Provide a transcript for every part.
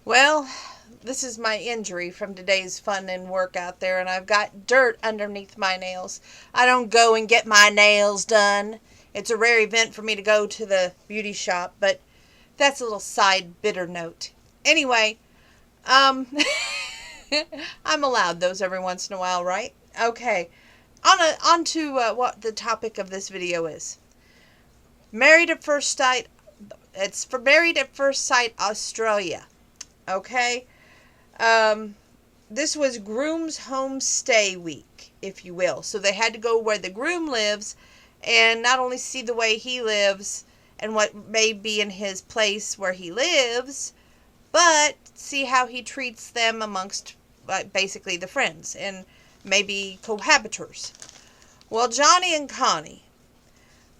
Well, this is my injury from today's fun and work out there, and I've got dirt underneath my nails. I don't go and get my nails done. It's a rare event for me to go to the beauty shop, but that's a little side bitter note. Anyway, um, I'm allowed those every once in a while, right? Okay. On to what the topic of this video is. Married at First Sight. It's for Married at First Sight Australia. Okay? Um, this was groom's homestay week, if you will. So they had to go where the groom lives and not only see the way he lives and what may be in his place where he lives, but see how he treats them amongst basically the friends and maybe cohabitors. Well, Johnny and Connie.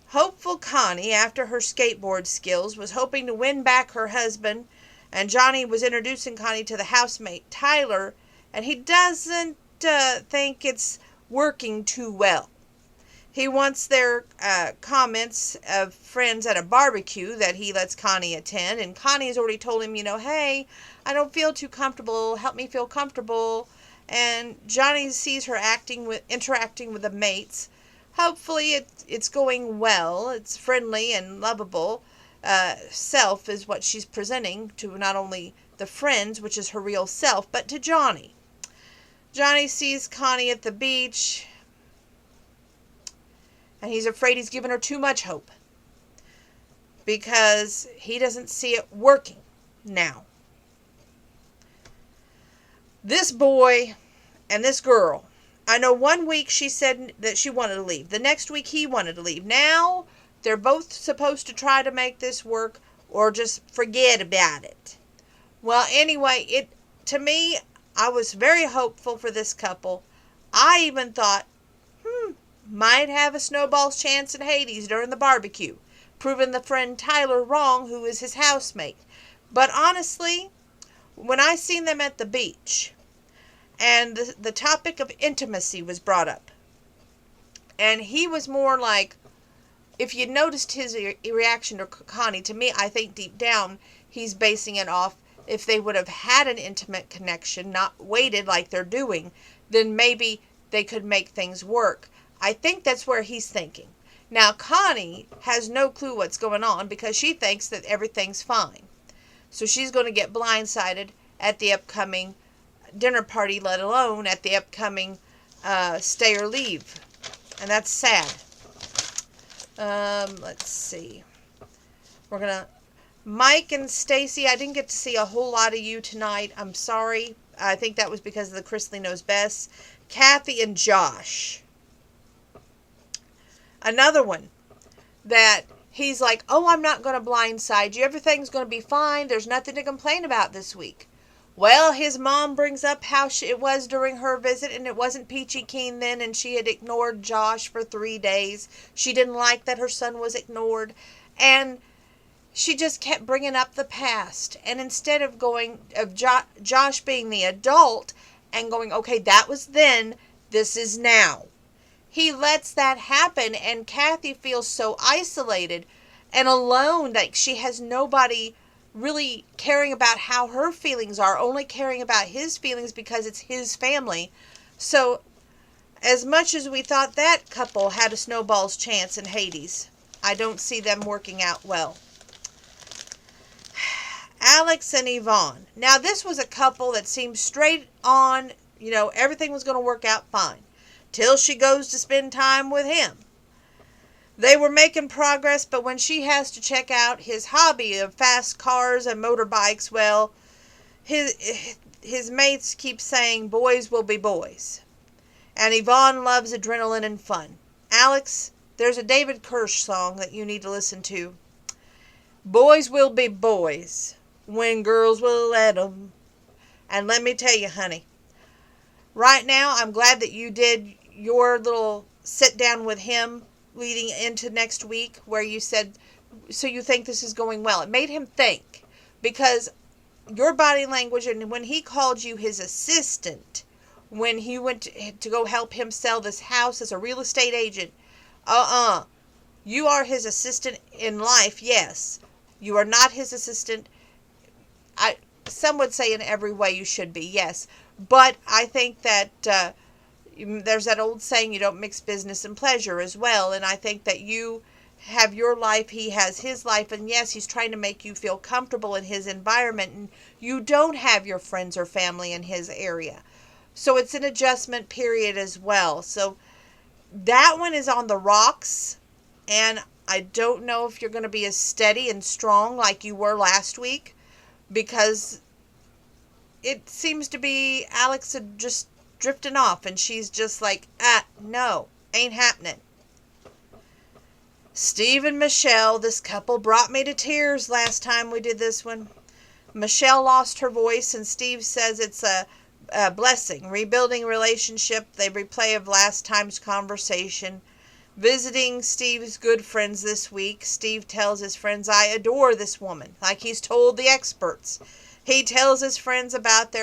Hopeful Connie, after her skateboard skills, was hoping to win back her husband, and Johnny was introducing Connie to the housemate, Tyler, and he doesn't think it's working too well. He wants their comments of friends at a barbecue that he lets Connie attend, and Connie has already told him, hey, I don't feel too comfortable, help me feel comfortable, and Johnny sees her interacting with the mates. Hopefully it's going well. It's friendly and lovable. Self is what she's presenting to not only the friends, which is her real self, but to Johnny. Johnny sees Connie at the beach, and he's afraid he's given her too much hope because he doesn't see it working now. This boy and this girl, I know one week she said that she wanted to leave. The next week he wanted to leave. Now they're both supposed to try to make this work or just forget about it. Well, anyway, to me, I was very hopeful for this couple. I even thought, might have a snowball's chance in Hades during the barbecue, proving the friend Tyler wrong, who is his housemate. But honestly, when I seen them at the beach, and the topic of intimacy was brought up, and he was more like, if you noticed his reaction to Connie, to me, I think deep down, he's basing it off if they would have had an intimate connection, not waited like they're doing, then maybe they could make things work. I think that's where he's thinking. Now, Connie has no clue what's going on because she thinks that everything's fine. So she's going to get blindsided at the upcoming dinner party, let alone at the upcoming stay or leave. And that's sad. Let's see. We're going to... Mike and Stacy, I didn't get to see a whole lot of you tonight. I'm sorry. I think that was because of the Chrisley Knows Best. Kathy and Josh. Another one that he's like, oh, I'm not going to blindside you. Everything's going to be fine. There's nothing to complain about this week. Well, his mom brings up how it was during her visit, and it wasn't peachy keen then, and she had ignored Josh for 3 days. She didn't like that her son was ignored, and she just kept bringing up the past. And instead of Josh being the adult and going, okay, that was then, this is now, he lets that happen, and Kathy feels so isolated and alone, like she has nobody really caring about how her feelings are, only caring about his feelings because it's his family. So as much as we thought that couple had a snowball's chance in Hades, I don't see them working out well. Alex and Yvonne. Now, this was a couple that seemed straight on, everything was going to work out fine till she goes to spend time with him. They were making progress, but when she has to check out his hobby of fast cars and motorbikes, well, his mates keep saying boys will be boys. And Yvonne loves adrenaline and fun. Alex, there's a David Kirsch song that you need to listen to. Boys will be boys when girls will let 'em. And let me tell you, honey, right now I'm glad that you did your little sit down with him leading into next week where you said, so you think this is going well. It made him think, because your body language, and when he called you his assistant, when he went to go help him sell this house as a real estate agent, you are his assistant in life, yes. You are not his assistant. some would say in every way you should be, yes. But I think that there's that old saying, you don't mix business and pleasure as well. And I think that you have your life, he has his life, and yes, he's trying to make you feel comfortable in his environment, and you don't have your friends or family in his area. So it's an adjustment period as well. So that one is on the rocks, and I don't know if you're going to be as steady and strong like you were last week, because it seems to be Alex just drifting off, and she's just like, no, ain't happening. Steve and Michelle, this couple brought me to tears last time we did this one. Michelle lost her voice, and Steve says it's a blessing. Rebuilding relationship, they replay of last time's conversation. Visiting Steve's good friends this week, Steve tells his friends, I adore this woman, like he's told the experts. He tells his friends about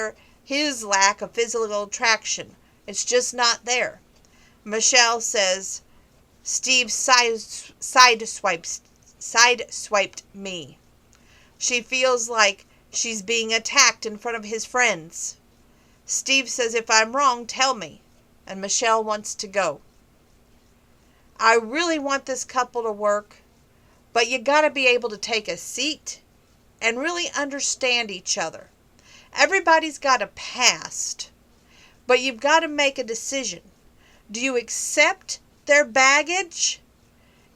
his lack of physical attraction. It's just not there. Michelle says, Steve sideswiped me. She feels like she's being attacked in front of his friends. Steve says, if I'm wrong, tell me. And Michelle wants to go. I really want this couple to work, but you got to be able to take a seat and really understand each other. Everybody's got a past, but you've got to make a decision. Do you accept their baggage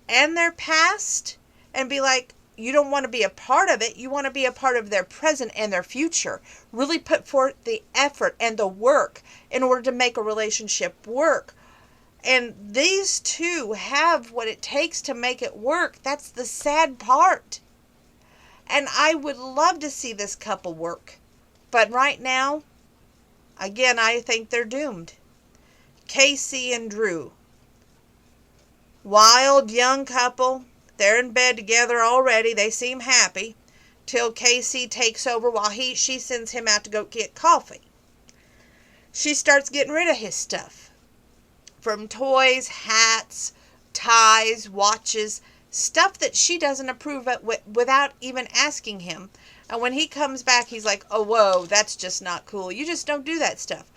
and their past and be like, you don't want to be a part of it, you want to be a part of their present and their future. Really put forth the effort and the work in order to make a relationship work. And these two have what it takes to make it work. That's the sad part. And I would love to see this couple work. But right now, again, I think they're doomed. Casey and Drew. Wild young couple. They're in bed together already. They seem happy. Till Casey takes over while she sends him out to go get coffee. She starts getting rid of his stuff. From toys, hats, ties, watches, stuff that she doesn't approve of without even asking him. And when he comes back, he's like, oh, whoa, that's just not cool. You just don't do that stuff.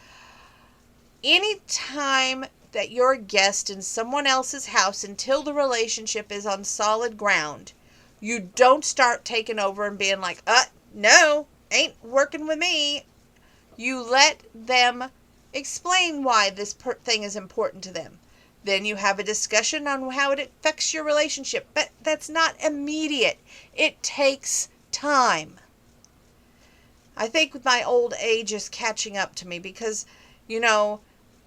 Anytime that you're a guest in someone else's house until the relationship is on solid ground, you don't start taking over and being like, no, ain't working with me. You let them explain why this thing is important to them. Then you have a discussion on how it affects your relationship. But that's not immediate. It takes time. I think my old age is catching up to me because,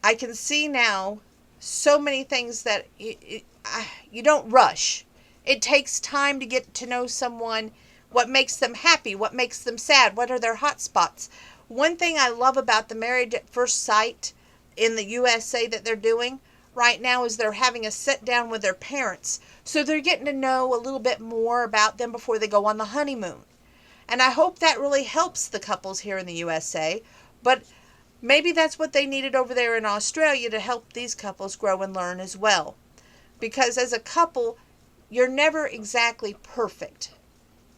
I can see now so many things that you don't rush. It takes time to get to know someone, what makes them happy, what makes them sad, what are their hot spots. One thing I love about the Married at First Sight in the USA that they're doing right now is they're having a sit down with their parents. So they're getting to know a little bit more about them before they go on the honeymoon. And I hope that really helps the couples here in the USA. But maybe that's what they needed over there in Australia to help these couples grow and learn as well. Because as a couple, you're never exactly perfect.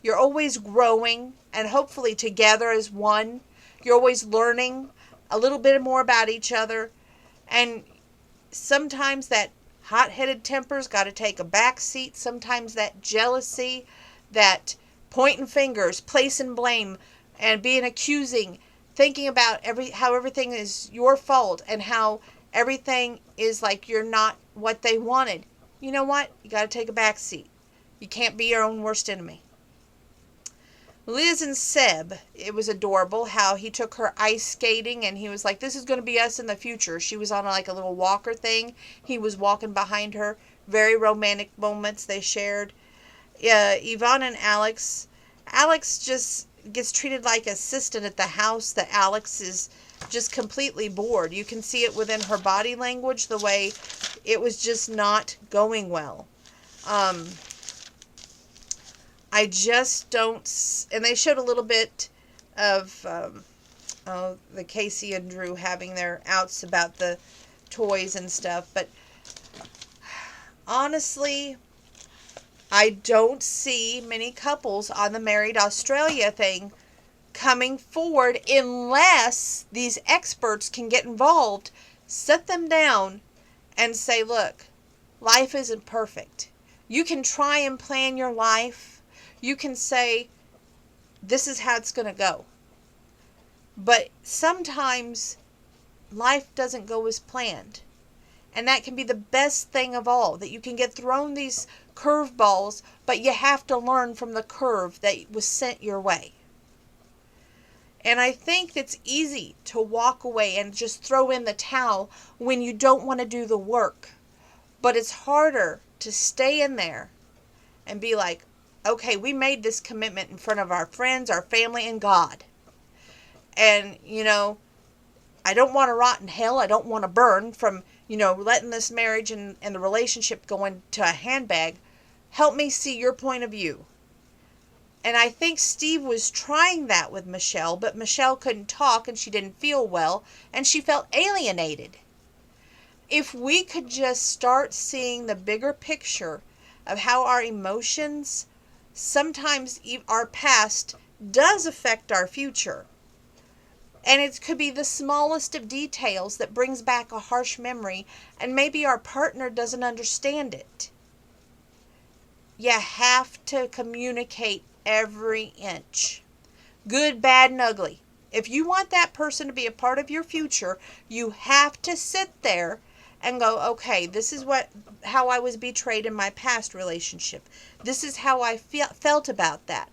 You're always growing, and hopefully together as one. You're always learning a little bit more about each other. And sometimes that hot-headed temper's got to take a back seat. Sometimes that jealousy, that pointing fingers, placing blame, and being accusing, thinking about how everything is your fault and how everything is like you're not what they wanted. You know what? You got to take a back seat. You can't be your own worst enemy. Liz and Seb, it was adorable how he took her ice skating and he was like, this is going to be us in the future. She was on like a little walker thing. He was walking behind her. Very romantic moments they shared. Yvonne and Alex just gets treated like assistant at the house that Alex is just completely bored. You can see it within her body language, the way it was just not going well. I just don't, and they showed a little bit of the Casey and Drew having their outs about the toys and stuff, but honestly, I don't see many couples on the Married Australia thing coming forward unless these experts can get involved, sit them down and say, look, life isn't perfect. You can try and plan your life. You can say, this is how it's going to go. But sometimes life doesn't go as planned. And that can be the best thing of all, that you can get thrown these curveballs, but you have to learn from the curve that was sent your way. And I think it's easy to walk away and just throw in the towel when you don't want to do the work. But it's harder to stay in there and be like, okay, we made this commitment in front of our friends, our family, and God. And, I don't want to rot in hell. I don't want to burn from, letting this marriage and the relationship go into a handbag. Help me see your point of view. And I think Steve was trying that with Michelle, but Michelle couldn't talk and she didn't feel well and she felt alienated. If we could just start seeing the bigger picture of how our emotions, sometimes our past, does affect our future. And it could be the smallest of details that brings back a harsh memory, and maybe our partner doesn't understand it. You have to communicate every inch. Good, bad, and ugly. If you want that person to be a part of your future, you have to sit there and go, okay, this is how I was betrayed in my past relationship. This is how I felt about that.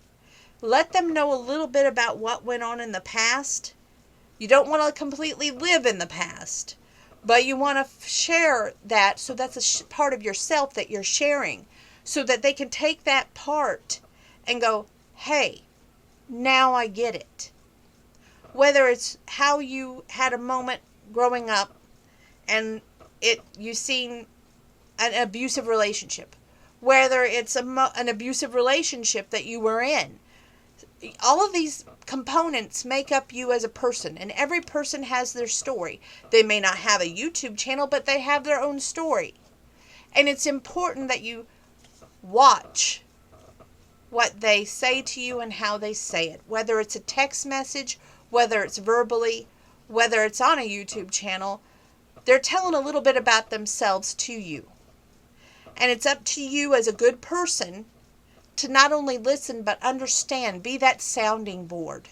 Let them know a little bit about what went on in the past. You don't want to completely live in the past, but you want to share that, so that's a part of yourself that you're sharing, so that they can take that part and go, hey, now I get it. Whether it's how you had a moment growing up and you seen an abusive relationship, whether it's an abusive relationship that you were in. All of these components make up you as a person, and every person has their story. They may not have a YouTube channel, but they have their own story. And it's important that you watch what they say to you and how they say it. Whether it's a text message, whether it's verbally, whether it's on a YouTube channel, they're telling a little bit about themselves to you. And it's up to you as a good person to not only listen but understand, be that sounding board,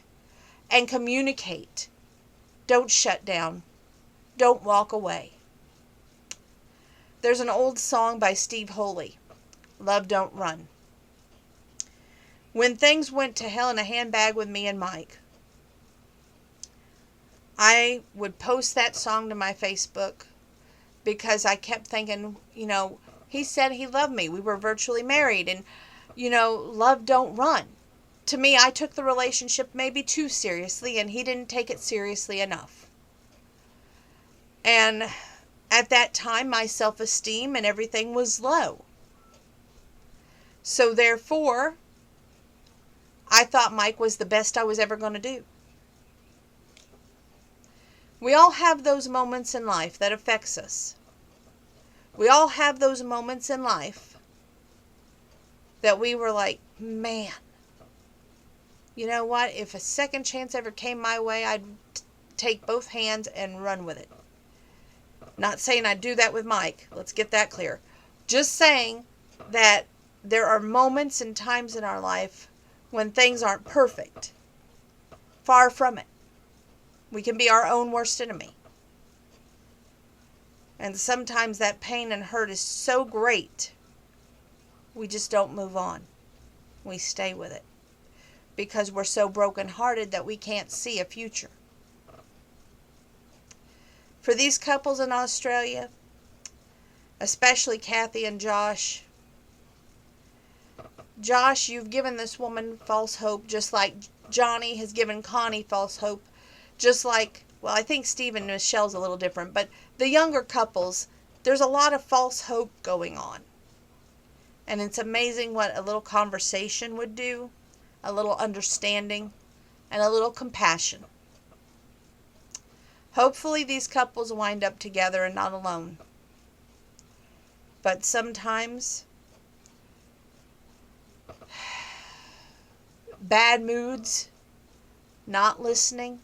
and communicate. Don't shut down. Don't walk away. There's an old song by Steve Holy, Love Don't Run. When things went to hell in a handbag with me and Mike, I would post that song to my Facebook because I kept thinking, he said he loved me. We were virtually married, and love don't run. To me, I took the relationship maybe too seriously, and he didn't take it seriously enough. And at that time, my self-esteem and everything was low. So therefore, I thought Mike was the best I was ever going to do. We all have those moments in life that affects us. We all have those moments in life that we were like, man, you know what? If a second chance ever came my way, I'd take both hands and run with it. Not saying I'd do that with Mike. Let's get that clear. Just saying that there are moments and times in our life when things aren't perfect. Far from it. We can be our own worst enemy. And sometimes that pain and hurt is so great, we just don't move on. We stay with it. Because we're so brokenhearted that we can't see a future. For these couples in Australia, especially Kathy and Josh, you've given this woman false hope, just like Johnny has given Connie false hope. Just like, well, I think Steve and Michelle's a little different, but the younger couples, there's a lot of false hope going on. And it's amazing what a little conversation would do, a little understanding, and a little compassion. Hopefully these couples wind up together and not alone. But sometimes bad moods not listening,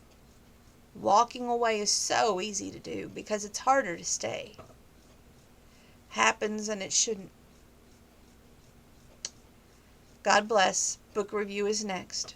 walking away is so easy to do because it's harder to stay. Happens and it shouldn't. God bless. Book review is next.